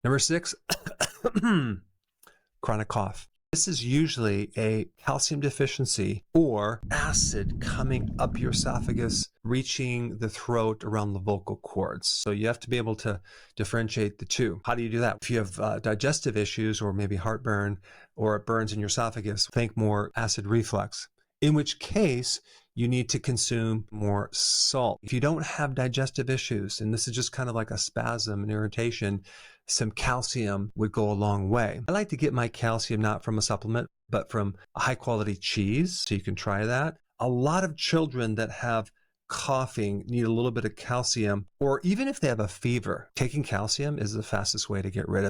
Number 6, chronic cough. This is usually a calcium deficiency or acid coming up your esophagus, reaching the throat around the vocal cords. So you have to be able to differentiate the two. How do you do that? If you have digestive issues or maybe heartburn or it burns in your esophagus, think more acid reflux, in which case you need to consume more salt. If you don't have digestive issues, and this is just kind of like a spasm and irritation, some calcium would go a long way. I like to get my calcium not from a supplement, but from a high quality cheese. So you can try that. A lot of children that have coughing need a little bit of calcium, or even if they have a fever, taking calcium is the fastest way to get rid of it.